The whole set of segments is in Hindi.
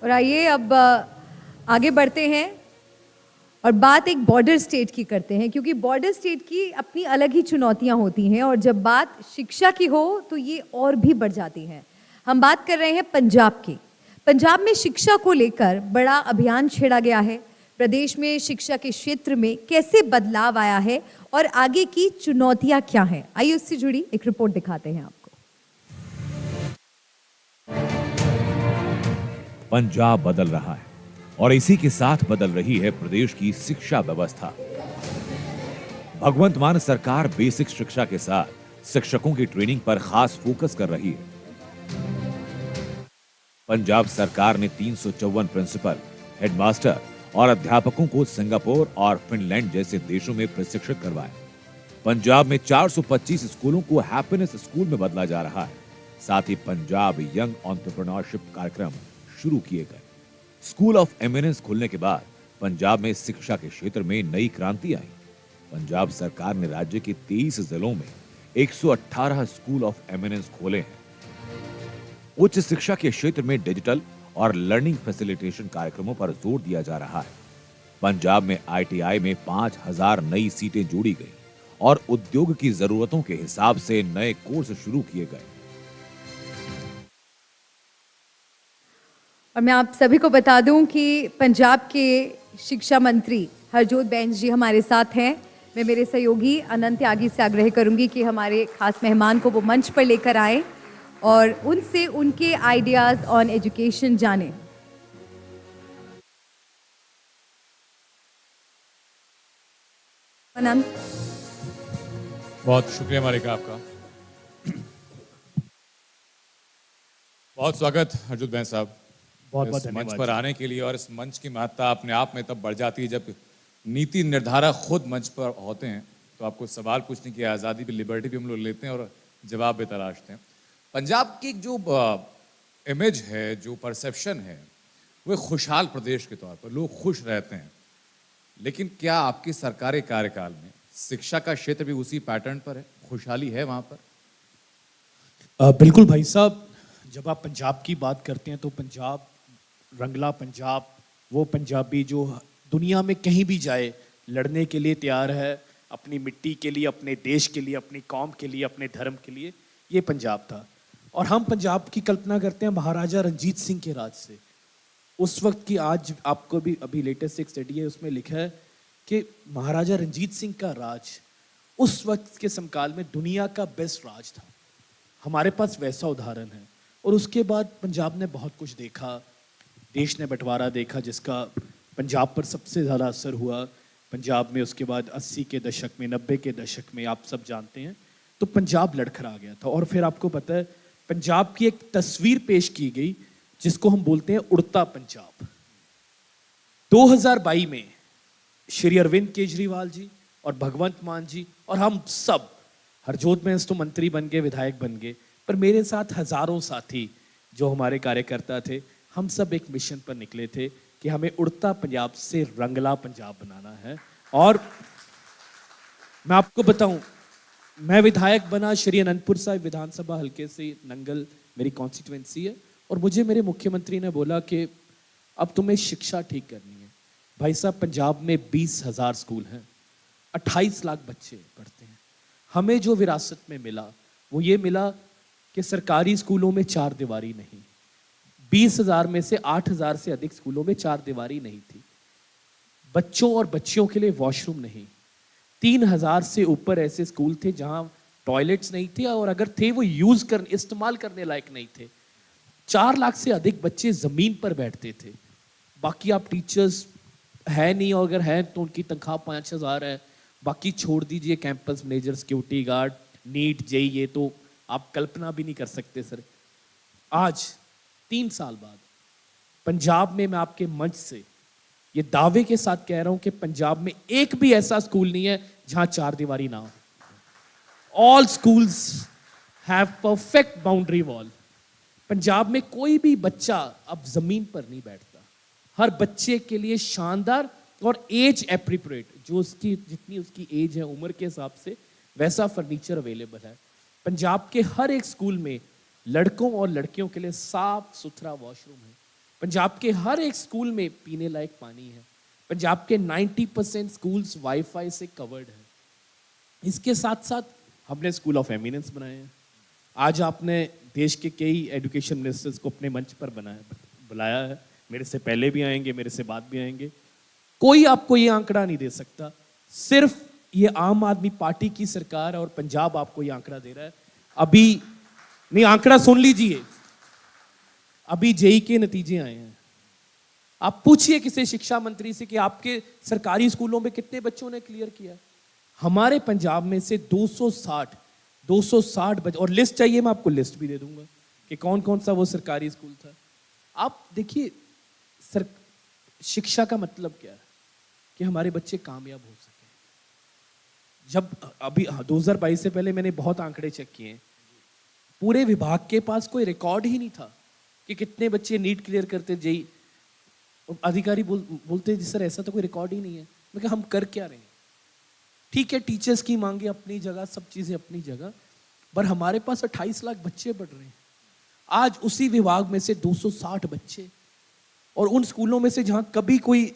और आइए अब आगे बढ़ते हैं और बात एक बॉर्डर स्टेट की करते हैं, क्योंकि बॉर्डर स्टेट की अपनी अलग ही चुनौतियां होती हैं और जब बात शिक्षा की हो तो ये और भी बढ़ जाती हैं। हम बात कर रहे हैं पंजाब की। पंजाब में शिक्षा को लेकर बड़ा अभियान छेड़ा गया है। प्रदेश में शिक्षा के क्षेत्र में कैसे बदलाव आया है और आगे की चुनौतियां क्या हैं, आइए उससे जुड़ी एक रिपोर्ट दिखाते हैं आपको। पंजाब बदल रहा है और इसी के साथ बदल रही है प्रदेश की शिक्षा व्यवस्था। भगवंत मान सरकार बेसिक शिक्षा के साथ शिक्षकों की ट्रेनिंग पर खास फोकस कर रही है। पंजाब सरकार ने 354 प्रिंसिपल, हेडमास्टर और अध्यापकों को सिंगापुर और फिनलैंड जैसे देशों में प्रशिक्षित करवाया। पंजाब में 425 स्कूलों को हैप्पीनेस स्कूल में बदला जा रहा है। साथ ही पंजाब यंग एंटरप्रेन्योरशिप कार्यक्रम शुरू किए गए। स्कूल ऑफ एमिनेंस खुलने के बाद पंजाब में शिक्षा के क्षेत्र में नई क्रांति आई। पंजाब सरकार ने राज्य के 23 जिलों में 118 स्कूल ऑफ एमिनेंस खोले हैं। उच्च शिक्षा के क्षेत्र में डिजिटल और लर्निंग फैसिलिटेशन कार्यक्रमों पर जोर दिया जा रहा है। पंजाब में आईटीआई में 5000 नई सीटें जोड़ी गई और उद्योग की जरूरतों के हिसाब से नए कोर्स शुरू किए गए। और मैं आप सभी को बता दूं कि पंजाब के शिक्षा मंत्री हरजोत बैंस जी हमारे साथ हैं। मैं मेरे सहयोगी अनंत त्यागी से आग्रह करूंगी कि हमारे खास मेहमान को वो मंच पर लेकर आए और उनसे उनके आइडियाज ऑन एजुकेशन जानें। अनंत, बहुत शुक्रिया मालिका आपका। बहुत स्वागत हरजोत बैंस साहब बहुत बहुत इस मंच धन्यवाद पर आने के लिए। और इस मंच की महत्ता अपने आप में तब बढ़ जाती है जब नीति निर्धारक खुद मंच पर होते हैं, तो आपको सवाल पूछने की आज़ादी भी, लिबर्टी भी हम लोग लेते हैं और जवाब भी तलाशते हैं। पंजाब की जो इमेज है, जो परसेप्शन है, वो खुशहाल प्रदेश के तौर पर लोग खुश रहते हैं। लेकिन क्या आपकी सरकारी कार्यकाल में शिक्षा का क्षेत्र भी उसी पैटर्न पर है? खुशहाली है वहाँ पर? बिल्कुल भाई साहब, जब आप पंजाब की बात करते हैं तो पंजाब, रंगला पंजाब, वो पंजाबी जो दुनिया में कहीं भी जाए लड़ने के लिए तैयार है, अपनी मिट्टी के लिए, अपने देश के लिए, अपनी कौम के लिए, अपने धर्म के लिए, ये पंजाब था। और हम पंजाब की कल्पना करते हैं महाराजा रंजीत सिंह के राज से। उस वक्त की, आज आपको भी अभी लेटेस्ट एक स्टडी है उसमें लिखा है कि महाराजा रंजीत सिंह का राज उस वक्त के समकाल में दुनिया का बेस्ट राज था। हमारे पास वैसा उदाहरण है। और उसके बाद पंजाब ने बहुत कुछ देखा, देश ने बंटवारा देखा जिसका पंजाब पर सबसे ज़्यादा असर हुआ। पंजाब में उसके बाद 80 के दशक में, 90 के दशक में, आप सब जानते हैं, तो पंजाब लड़खड़ा गया था। और फिर आपको पता है पंजाब की एक तस्वीर पेश की गई जिसको हम बोलते हैं उड़ता पंजाब। 2022 में श्री अरविंद केजरीवाल जी और भगवंत मान जी और हम सब, हरजोत बैंस तो मंत्री बन गए, विधायक बन गए, पर मेरे साथ हजारों साथी जो हमारे कार्यकर्ता थे, हम सब एक मिशन पर निकले थे कि हमें उड़ता पंजाब से रंगला पंजाब बनाना है। और मैं आपको बताऊं, मैं विधायक बना श्री अनंतपुर साहिब विधानसभा हल्के से, नंगल मेरी कॉन्स्टिट्यूएंसी है, और मुझे मेरे मुख्यमंत्री ने बोला कि अब तुम्हें शिक्षा ठीक करनी है। भाई साहब, पंजाब में 20,000 स्कूल हैं, 28 लाख बच्चे पढ़ते हैं। हमें जो विरासत में मिला वो ये मिला कि सरकारी स्कूलों में 4 दीवारी नहीं, 20,000 में से 8,000 से अधिक स्कूलों में 4 दीवारी नहीं थी। बच्चों और बच्चियों के लिए वॉशरूम नहीं। 3,000 से ऊपर ऐसे स्कूल थे जहां टॉयलेट्स नहीं थे, और अगर थे वो इस्तेमाल करने लायक नहीं थे। 4 लाख से अधिक बच्चे जमीन पर बैठते थे। बाकी आप टीचर्स है नहीं, और अगर है तो उनकी तनख्वाह 5,000 है। बाकी छोड़ दीजिए campus manager, security guard, NEET, JEE, ये तो आप कल्पना भी नहीं कर सकते सर। आज 3 साल बाद पंजाब में मैं आपके मंच से ये दावे के साथ कह रहा हूं कि पंजाब में एक भी ऐसा स्कूल नहीं है जहां 4 दीवारी ना हो। All schools have perfect boundary wall. Punjab में कोई भी बच्चा अब जमीन पर नहीं बैठता। हर बच्चे के लिए शानदार और एज एप्रोप्रिएट, जो उसकी जितनी उसकी एज है उम्र के हिसाब से, वैसा फर्नीचर अवेलेबल है। पंजाब के हर एक स्कूल में लड़कों और लड़कियों के लिए साफ सुथरा वॉशरूम है। पंजाब के हर एक स्कूल में पीने लायक पानी है। पंजाब के 90% स्कूल्स वाईफाई से कवर्ड है। इसके साथ साथ हमने स्कूल ऑफ एमिनेंस बनाए हैं। आज आपने देश के कई एजुकेशन मिनिस्टर्स को अपने मंच पर बुलाया है। मेरे से पहले भी आएंगे, मेरे से बाद भी आएंगे। कोई आपको ये आंकड़ा नहीं दे सकता, सिर्फ ये आम आदमी पार्टी की सरकार और पंजाब आपको ये आंकड़ा दे रहा है। अभी नहीं, आंकड़ा सुन लीजिए, अभी जेई के नतीजे आए हैं। आप पूछिए किसी शिक्षा मंत्री से कि आपके सरकारी स्कूलों में कितने बच्चों ने क्लियर किया। हमारे पंजाब में से 260 बच्चे, और लिस्ट चाहिए मैं आपको लिस्ट भी दे दूंगा कि कौन कौन सा वो सरकारी स्कूल था। आप देखिए, शिक्षा का मतलब क्या है कि हमारे बच्चे कामयाब हो सके। जब अभी 2022 से पहले मैंने बहुत आंकड़े चेक किए हैं, पूरे विभाग के पास कोई रिकॉर्ड ही नहीं था कि कितने बच्चे नीट क्लियर करते, जेई। अधिकारी बोलते जी सर ऐसा तो कोई रिकॉर्ड ही नहीं है। मैं कहा हम कर क्या रहे हैं? ठीक है, टीचर्स की मांगे अपनी जगह, सब चीजें अपनी जगह, पर हमारे पास 28 लाख बच्चे पढ़ रहे हैं। आज उसी विभाग में से 260 बच्चे, और उन स्कूलों में से जहां कभी कोई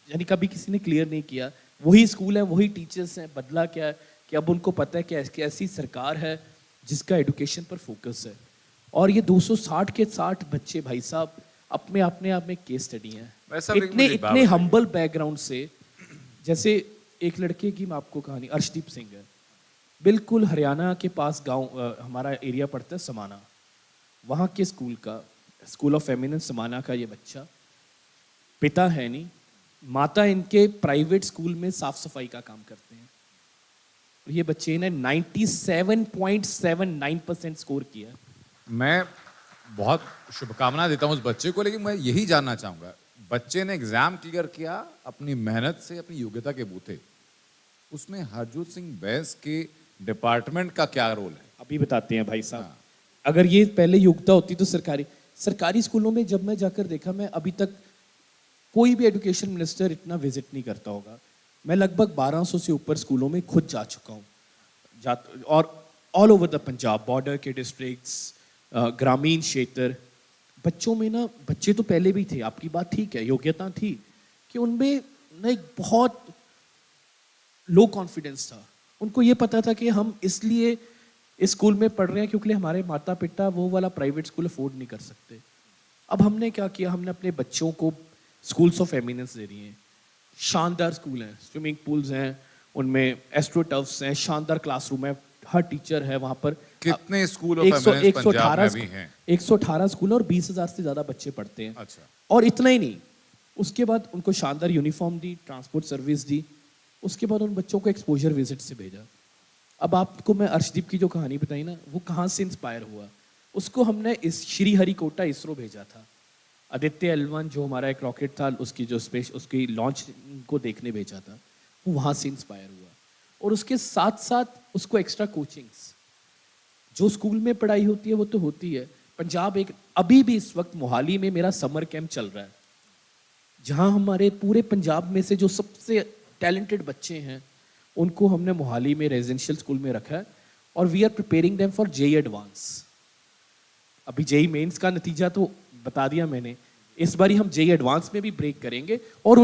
यानी कभी किसी ने क्लियर नहीं किया, वही स्कूल है, वही टीचर्स हैं। बदला क्या है कि अब उनको पता है कि ऐसी सरकार है जिसका एजुकेशन पर फोकस है। और ये 260 के 60 बच्चे भाई साहब अपने आप में केस स्टडी हैं। इतने हम्बल बैकग्राउंड से। जैसे एक लड़के की मैं आपको कहानी, अर्शदीप सिंह है, बिल्कुल हरियाणा के पास गांव हमारा एरिया पड़ता है समाना, वहाँ के स्कूल का, स्कूल ऑफ एमिनेंस समाना का ये बच्चा, पिता है नहीं, माता इनके प्राइवेट स्कूल में साफ सफाई का काम करते हैं। ये बच्चे ने 97.79% स्कोर किया। मैं बहुत शुभकामना देता हूँ उस बच्चे को, लेकिन मैं यही जानना चाहूँगा, बच्चे ने एग्जाम क्लियर किया अपनी मेहनत से, अपनी योग्यता के बूते, उसमें हरजोत सिंह बैस के डिपार्टमेंट का क्या रोल है? अभी बताते हैं भाई साहब। हाँ। अगर ये पहले योग्यता होती तो सरकारी स्कूलों में जब मैं जाकर देखा, मैं अभी तक कोई भी एजुकेशन मिनिस्टर इतना विजिट नहीं करता होगा। मैं लगभग 1200 से ऊपर स्कूलों में खुद जा चुका हूँ, और all over the Punjab, border के डिस्ट्रिक्ट्स, ग्रामीण क्षेत्र। बच्चों में ना, बच्चे तो पहले भी थे, आपकी बात ठीक है, योग्यता थी, कि उनमें ना एक बहुत लो कॉन्फिडेंस था। उनको ये पता था कि हम इसलिए इस स्कूल में पढ़ रहे हैं क्योंकि हमारे माता पिता वो वाला प्राइवेट स्कूल अफोर्ड नहीं कर सकते। अब हमने क्या किया, हमने अपने बच्चों को स्कूल्स ऑफ एमिनेंस दे दिए हैं। शानदार स्कूल हैं, स्विमिंग पूल्स हैं, उनमें एस्ट्रो टर्फ्स हैं, शानदार क्लासरूम है, हर टीचर है वहाँ पर। कितने स्कूल ऑफ एमिनेंस पंजाब में भी हैं? 118 स्कूल और 20,000 से ज्यादा बच्चे पढ़ते हैं। अच्छा। और इतना ही नहीं, उसके बाद उनको शानदार यूनिफॉर्म दी, ट्रांसपोर्ट सर्विस दी, उसके बाद उन बच्चों को एक्सपोजर विजिट से भेजा। अब आपको मैं अर्शदीप की जो कहानी बताई ना, वो कहाँ से इंस्पायर हुआ, उसको हमने इस श्री हरिकोटा इसरो भेजा था। आदित्य L1 जो हमारा एक रॉकेट था, उसकी जो स्पेस, उसकी लॉन्च को देखने भेजा था, वो वहाँ से इंस्पायर हुआ। और उसके साथ साथ उसको एक्स्ट्रा कोचिंग्स, जो स्कूल में पढ़ाई होती है वो तो होती है। पंजाब एक, अभी भी इस वक्त मोहाली में मेरा समर कैंप चल रहा है, जहाँ हमारे पूरे पंजाब में से जो सबसे टैलेंटेड बच्चे हैं उनको हमने मोहाली में रेजिडेंशियल स्कूल में रखा है, और we are preparing them for JEE advance. अभी जेई मेंस का नतीजा तो बता दिया मैंने, इस बारी हम जेई एडवांस में भी ब्रेक करेंगे, और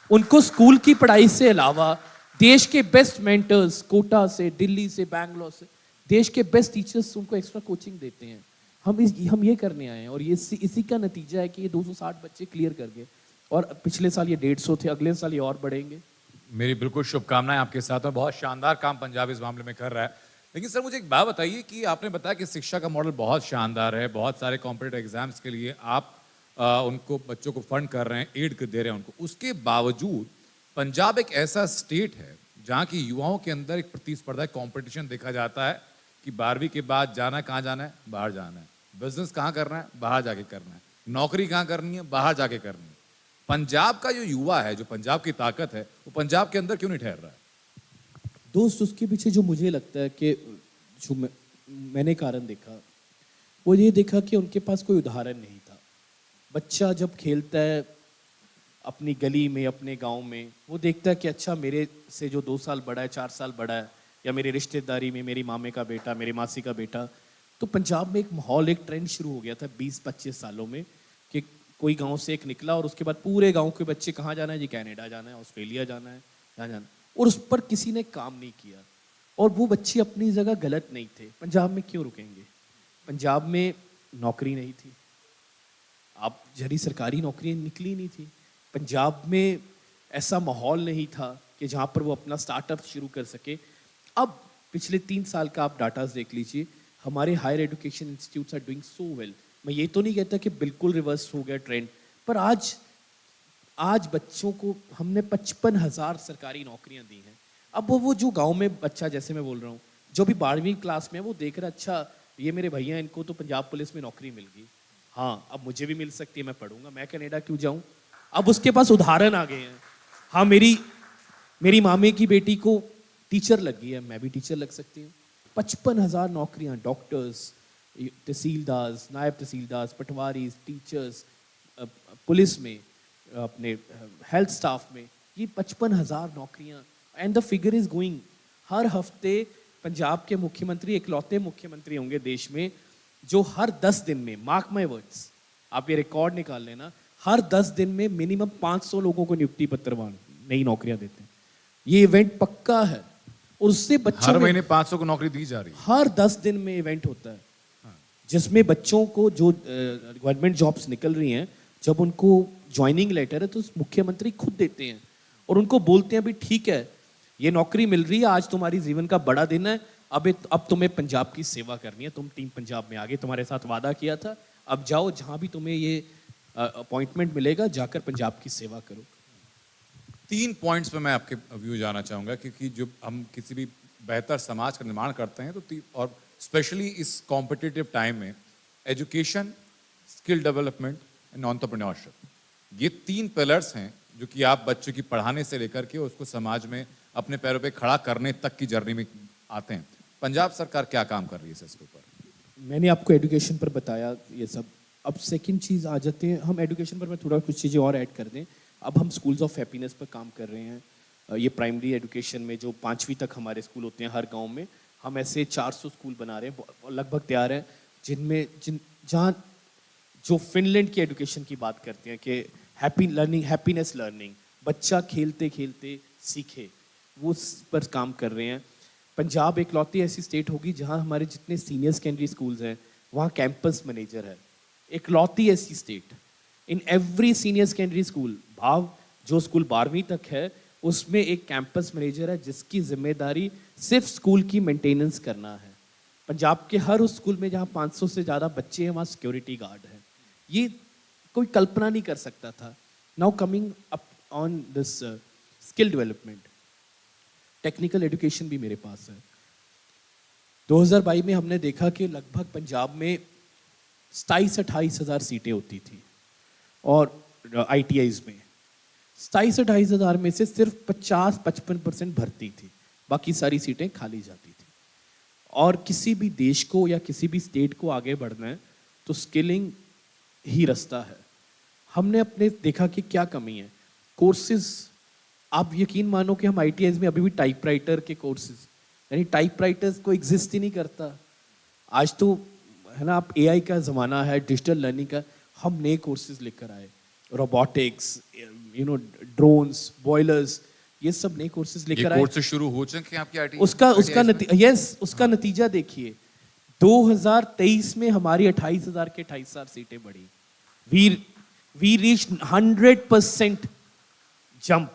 उनको स्कूल की पढ़ाई से अलावा देश के बेस्ट मेंटर्स, कोटा से, दिल्ली से, बैंगलोर से, देश के बेस्ट टीचर्स उनको एक्स्ट्रा कोचिंग देते हैं। हम ये करने आए हैं, और ये इसी का नतीजा है कि ये 260 बच्चे क्लियर कर गए, और पिछले साल ये 150 थे, अगले साल ये और बढ़ेंगे। मेरी बिल्कुल शुभकामनाएं आपके साथ, और बहुत शानदार काम पंजाब इस मामले में कर रहा है। लेकिन सर मुझे एक बात बताइए कि आपने बताया कि शिक्षा का मॉडल बहुत शानदार है, बहुत सारे कॉम्पिटिटिव एग्जाम्स के लिए आप उनको, बच्चों को फंड कर रहे हैं, एड दे रहे हैं उनको, उसके बावजूद पंजाब एक ऐसा स्टेट है जहाँ की युवाओं के अंदर एक प्रतिस्पर्धा, कंपटीशन देखा जाता है कि 12वीं के बाद जाना है, कहाँ जाना है, बाहर जाना है, बिजनेस कहाँ करना है, बाहर जाके करना है, नौकरी कहाँ करनी है, बाहर जाके करनी है। पंजाब का जो युवा है, जो पंजाब की ताकत है, वो पंजाब के अंदर क्यों नहीं ठहर रहा है? दोस्त, उसके पीछे जो मुझे लगता है कि जो मैंने कारण देखा, वो ये देखा कि उनके पास कोई उदाहरण नहीं था। बच्चा जब खेलता है अपनी गली में, अपने गांव में, वो देखता है कि अच्छा मेरे से जो 2 साल बड़ा है, 4 साल बड़ा है, या मेरी रिश्तेदारी में मेरी मामे का बेटा, मेरी मासी का बेटा, तो पंजाब में एक माहौल, एक ट्रेंड शुरू हो गया था 20-25 सालों में कि कोई गांव से एक निकला और उसके बाद पूरे गांव के बच्चे कहाँ जाना है जी, कनाडा जाना है, ऑस्ट्रेलिया जाना है, यहाँ जाना है, और उस पर किसी ने काम नहीं किया। और वो बच्चे अपनी जगह गलत नहीं थे। पंजाब में क्यों रुकेंगे? पंजाब में नौकरी नहीं थी, आप जरी सरकारी नौकरियां निकली नहीं थी। पंजाब में ऐसा माहौल नहीं था कि जहाँ पर वो अपना स्टार्टअप शुरू कर सके। अब पिछले 3 साल का आप डाटा देख लीजिए, हमारे higher education institutes are doing so well. मैं ये तो नहीं कहता कि बिल्कुल रिवर्स हो गया ट्रेंड, पर आज बच्चों को हमने 55,000 सरकारी नौकरियां दी हैं। अब वो जो गांव में बच्चा, जैसे मैं बोल रहा हूँ, जो भी 12वीं क्लास में है, वो देख रहा, अच्छा ये मेरे भैया, इनको तो पंजाब पुलिस में नौकरी मिल गई, हाँ अब मुझे भी मिल सकती है, मैं पढ़ूंगा, मैं कनाडा क्यों जाऊं। अब उसके पास उदाहरण आ गए हैं। हाँ, मेरी मामे की बेटी को टीचर लग गई है, मैं भी टीचर लग सकती हूँ। 55,000 नौकरियां, डॉक्टर्स, तहसीलदार, नायब तहसीलदार, पटवारी, टीचर्स, पुलिस में, अपने हेल्थ स्टाफ में, ये 55,000 नौकरियां, and the figure is going. हर हफ्ते पंजाब के मुख्यमंत्री इकलौते मुख्यमंत्री होंगे देश में जो हर 10 दिन में, मार्क माय वर्ड्स, आप ये रिकॉर्ड निकाल लेना, हर 10 दिन में मिनिमम 500 लोगों को नियुक्ति पत्र नई नौकरियां देते हैं। ये इवेंट पक्का है, और उससे बच्चों हर महीने 500 को नौकरी दी जा रही है। हर 10 दिन में इवेंट होता है जिसमें बच्चों को, जो गवर्नमेंट जॉब्स निकल रही हैं, जब उनको ज्वाइनिंग लेटर है तो मुख्यमंत्री खुद देते हैं और उनको बोलते हैं भी ठीक है, ये नौकरी मिल रही है, आज तुम्हारी जीवन का बड़ा दिन है, अब तुम्हें पंजाब की सेवा करनी है, तुम टीम पंजाब में आगे, तुम्हारे साथ वादा किया था, अब जाओ जहां भी तुम्हें ये अपॉइंटमेंट मिलेगा, जाकर पंजाब की सेवा करो। 3 पॉइंट्स पे मैं आपके व्यू जाना चाहूँगा, क्योंकि जो हम किसी भी बेहतर समाज का निर्माण करते हैं तो और स्पेशली इस कॉम्पिटिटिव टाइम में education, skill development and entrepreneurship, ये 3 पिलर्स हैं जो कि आप बच्चों की पढ़ाने से लेकर के उसको समाज में अपने पैरों पे खड़ा करने तक की जर्नी में आते हैं। पंजाब सरकार क्या काम कर रही है इसके ऊपर? मैंने आपको एजुकेशन पर बताया ये सब। अब सेकंड चीज़ आ जाते हैं, हम एजुकेशन पर मैं थोड़ा कुछ चीज़ें और ऐड कर दें। अब हम स्कूल्स ऑफ हैप्पीनेस पर काम कर रहे हैं। ये प्राइमरी एजुकेशन में जो 5वीं तक हमारे स्कूल होते हैं हर गांव में, हम ऐसे 400 स्कूल बना रहे हैं, लगभग तैयार हैं, जहाँ जो फिनलैंड की एजुकेशन की बात करते हैं कि हैप्पीनेस लर्निंग, बच्चा खेलते खेलते सीखे, वो पर काम कर रहे हैं। पंजाब एकलौती ऐसी स्टेट होगी जहाँ हमारे जितने सीनियर सेकेंडरी स्कूल्स हैं वहाँ कैंपस मैनेजर है। एकलौती ऐसी state. In every senior secondary school, भाव जो स्कूल 12वीं तक है उसमें एक कैंपस मैनेजर है जिसकी जिम्मेदारी सिर्फ स्कूल की मेंटेनेंस करना है। पंजाब के हर उस स्कूल में जहाँ 500 से ज़्यादा बच्चे हैं वहाँ सिक्योरिटी गार्ड है। ये कोई कल्पना नहीं कर सकता था। Now coming up on this skill development, technical education भी मेरे पास है। 2022 में हमने देखा कि लगभग पंजाब में 27-28 हज़ार सीटें होती थी और ITIs में 27-28 हज़ार में से सिर्फ 50-55% भर्ती थी, बाकी सारी सीटें खाली जाती थी। और किसी भी देश को या किसी भी स्टेट को आगे बढ़ना है तो स्किलिंग ही रास्ता है। हमने अपने देखा कि क्या कमी है। कोर्सेज, आप यकीन मानो कि हम ITIs में अभी भी टाइपराइटर के कोर्सेज, यानी टाइपराइटर्स को एग्जिस्ट ही नहीं करता। आज तो है ना, आप AI का ज़माना है, डिजिटल लर्निंग का, हम नए कोर्सेज लेकर आए, रोबोटिक्स, ड्रोन्स, बॉयलर्स, ये सब नए कोर्सेज लेकर आए। कोर्सेज शुरू हो चुके हैं आपकी ITI? उसका नतीजा देखिए। 2023 में हमारी 28,000 के 28,000 सीटें बढ़ी। We reach 100% jump.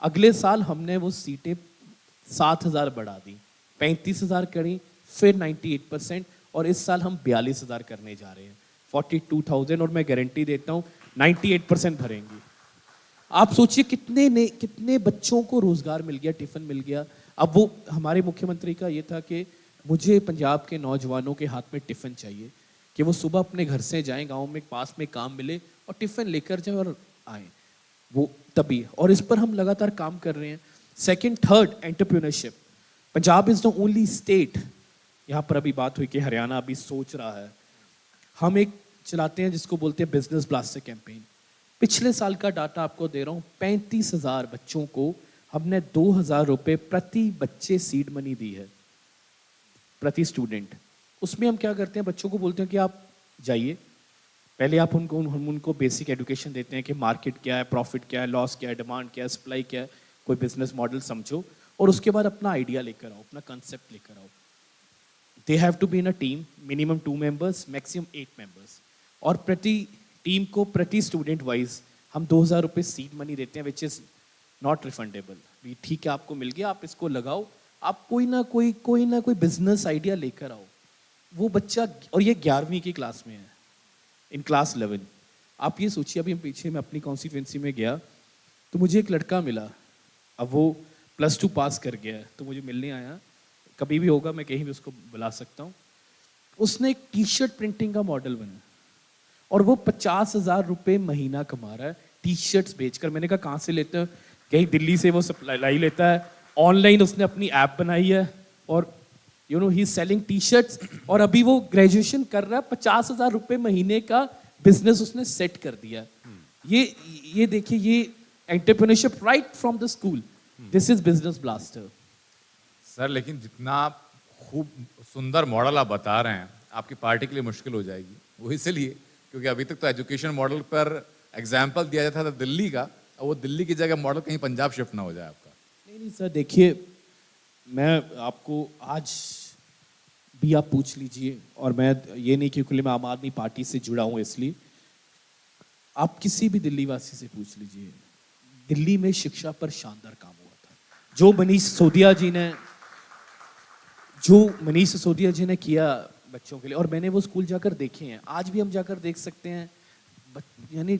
अगले साल हमने वो सीटें 7,000 बढ़ा दी, 35,000 करी, फिर 98%, और इस साल हम 42,000 करने जा रहे हैं, 42,000, और मैं गारंटी देता हूँ 98% भरेंगी। आप सोचिए कितने बच्चों को रोजगार मिल गया, टिफिन मिल गया। अब वो हमारे मुख्यमंत्री का ये था कि मुझे पंजाब के नौजवानों के हाथ में टिफिन चाहिए, कि वो सुबह अपने घर से जाएं, गांव में पास में काम मिले और टिफिन लेकर जाएं और आए, वो तभी। और इस पर हम लगातार काम कर रहे हैं। Second, third, entrepreneurship. Punjab is the only state, यहाँ पर अभी बात हुई कि हरियाणा अभी सोच रहा है, हम एक चलाते हैं जिसको बोलते हैं बिजनेस ब्लास्टर कैंपेन। पिछले साल का डाटा आपको दे रहा हूँ, 35,000 बच्चों को हमने 2,000 रुपये प्रति बच्चे सीड मनी दी है, प्रति स्टूडेंट। उसमें हम क्या करते हैं, बच्चों को बोलते हैं कि आप जाइए, पहले आप हम उनको बेसिक एजुकेशन देते हैं कि मार्केट क्या है, प्रॉफिट क्या है, लॉस क्या है, डिमांड क्या है, सप्लाई क्या है, कोई बिजनेस मॉडल समझो, और उसके बाद अपना आइडिया लेकर आओ, अपना कंसेप्ट लेकर आओ। They have to be in a team, minimum 2 members, maximum 8 members, और प्रति टीम को प्रति स्टूडेंट वाइज हम 2,000 रुपये सीड मनी देते हैं, विच इज नॉट रिफंडेबल। ठीक है, आपको मिल गया, आप इसको लगाओ, आप कोई ना कोई बिजनेस आइडिया लेकर आओ। वो बच्चा, और ये 11वीं की क्लास में है, इन क्लास 11। आप ये सोचिए, अभी हम पीछे मैं अपनी कॉन्स्टिट्यूंसी में गया तो मुझे एक लड़का मिला, अब वो +2 पास कर गया है, तो मुझे मिलने आया, कभी भी होगा मैं कहीं भी उसको बुला सकता हूँ। उसने एक टी-शर्ट प्रिंटिंग का मॉडल बना और वो 50,000 रुपये महीना कमा रहा है टी शर्ट्स बेचकर। मैंने कहा कहाँ से लेते हो? कहीं दिल्ली से वो सप्लाई लेता है, ऑनलाइन उसने अपनी ऐप बनाई है और you know he is selling T shirts, और अभी वो ग्रेजुएशन कर रहा है, 50,000 रुपये महीने का बिजनेस उसने सेट कर दिया है। ये देखिए, ये entrepreneurship right from the school, this is business blaster. Sir लेकिन जितना खूब सुंदर मॉडल आप बता रहे हैं, आपकी पार्टी के लिए मुश्किल हो जाएगी। वो इसलिए क्योंकि अभी तक तो एजुकेशन मॉडल पर एग्जाम्पल दिया जाता था दिल्ली का, और वो दिल्ली की जगह मॉडल कहीं पंजाब शिफ्ट ना हो जाए आपका। नहीं सर, देखिए मैं आपको आज भी आप पूछ लीजिए, और मैं ये नहीं क्योंकि मैं आम आदमी पार्टी से जुड़ा हूँ इसलिए, आप किसी भी दिल्ली वासी से पूछ लीजिए, दिल्ली में शिक्षा पर शानदार काम हुआ था। जो मनीष सिसोदिया जी ने किया बच्चों के लिए, और मैंने वो स्कूल जाकर देखे हैं, आज भी हम जाकर देख सकते हैं। यानी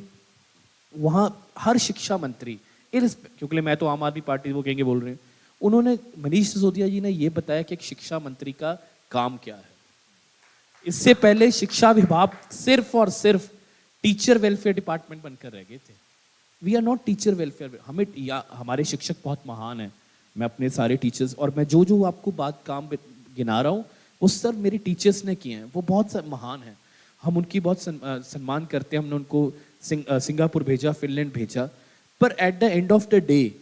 वहाँ हर शिक्षा मंत्री, क्योंकि मैं तो आम आदमी पार्टी वो कहेंगे बोल रहे हैं, उन्होंने, मनीष सिसोदिया जी ने ये बताया कि एक शिक्षा मंत्री का काम क्या है। इससे पहले शिक्षा विभाग सिर्फ और सिर्फ टीचर वेलफेयर डिपार्टमेंट बनकर रह गए थे। We are not teacher welfare. हमारे शिक्षक बहुत महान हैं, मैं अपने सारे टीचर्स, और मैं जो आपको काम गिना रहा हूँ वो सब मेरे टीचर्स ने किए हैं, वो बहुत महान हैं, हम उनकी बहुत सम्मान करते हैं। हमने उनको सिंगापुर भेजा, फिनलैंड भेजा, पर at the end of the day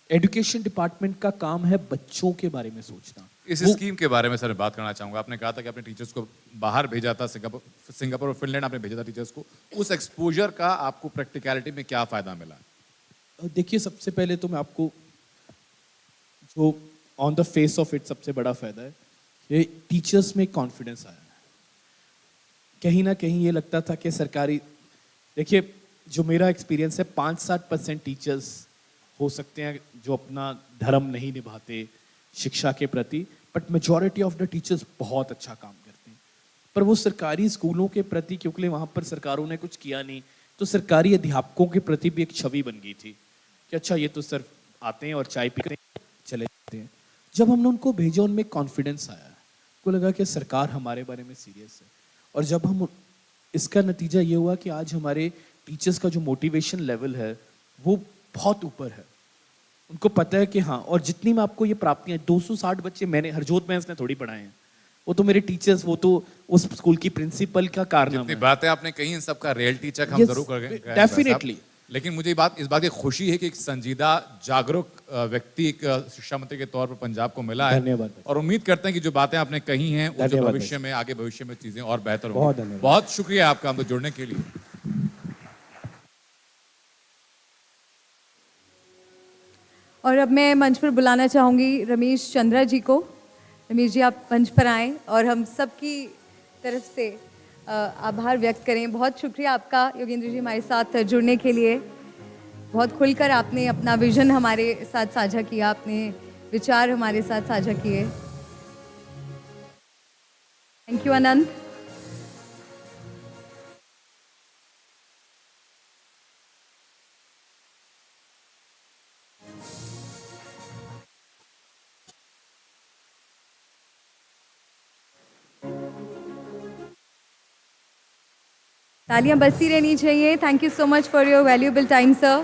education department का काम है बच्चों के बारे में सोचना। इस स्कीम के बारे में सर बात करना चाहूंगा। आपने कहा था कि आपने टीचर्स को बाहर भेजा था, सिंगापुर और फिनलैंड आपने भेजा था टीचर्स को। उस एक्सपोजर का आपको प्रैक्टिकलिटी में क्या फायदा मिला? देखिए, सबसे पहले तो मैं आपको, जो on the face of it सबसे बड़ा फायदा है, ये टीचर्स में कॉन्फिडेंस आया। कहीं ना कहीं ये लगता था कि सरकारी, देखिए जो मेरा एक्सपीरियंस है, 5-7% टीचर्स हो सकते हैं जो अपना धर्म नहीं निभाते शिक्षा के प्रति, but majority of the teachers बहुत अच्छा काम करते हैं। पर वो सरकारी स्कूलों के प्रति, क्योंकि वहाँ पर सरकारों ने कुछ किया नहीं, तो सरकारी अध्यापकों के प्रति भी एक छवि बन गई थी कि अच्छा ये तो सिर्फ आते हैं और चाय पीते हैं चले जाते हैं। जब हमने उनको भेजा, उनमें कॉन्फिडेंस आया, को लगा कि सरकार हमारे बारे में सीरियस है। और जब हम, इसका नतीजा ये हुआ कि आज हमारे टीचर्स का जो मोटिवेशन लेवल है वो बहुत ऊपर है। उनको पता है कि हाँ, और जितनी मैं आपको ये प्राप्तियां, 260 बच्चे मैंने हरजोत में इसने थोड़ी पढ़ाए हैं, वो तो मेरे टीचर्स, वो तो उस स्कूल की प्रिंसिपल का कारनामा है। बातें आपने कही, इन सबका रियलिटी चेक हम जरूर करेंगे डेफिनेटली। लेकिन मुझे इस बात की खुशी है कि एक संजीदा जागरूक व्यक्ति एक शिक्षा मंत्री के तौर पर पंजाब को मिला है। धन्यवाद। और उम्मीद करते हैं कि जो बातें आपने कही हैं वो जो भविष्य में, आगे भविष्य में चीजें और बेहतर होंगी। बहुत शुक्रिया आपका हमसे जुड़ने के लिए। और अब मैं मंच पर बुलाना चाहूँगी रमेश चंद्रा जी को। रमेश जी, आप मंच पर आएँ और हम सब की तरफ से आभार व्यक्त करें। बहुत शुक्रिया आपका योगेंद्र जी हमारे साथ जुड़ने के लिए। बहुत खुलकर आपने अपना विजन हमारे साथ साझा किया, अपने विचार हमारे साथ साझा किए। थैंक यू आनंद। तालियां बजती रहनी चाहिए। Thank you so much for your valuable time sir.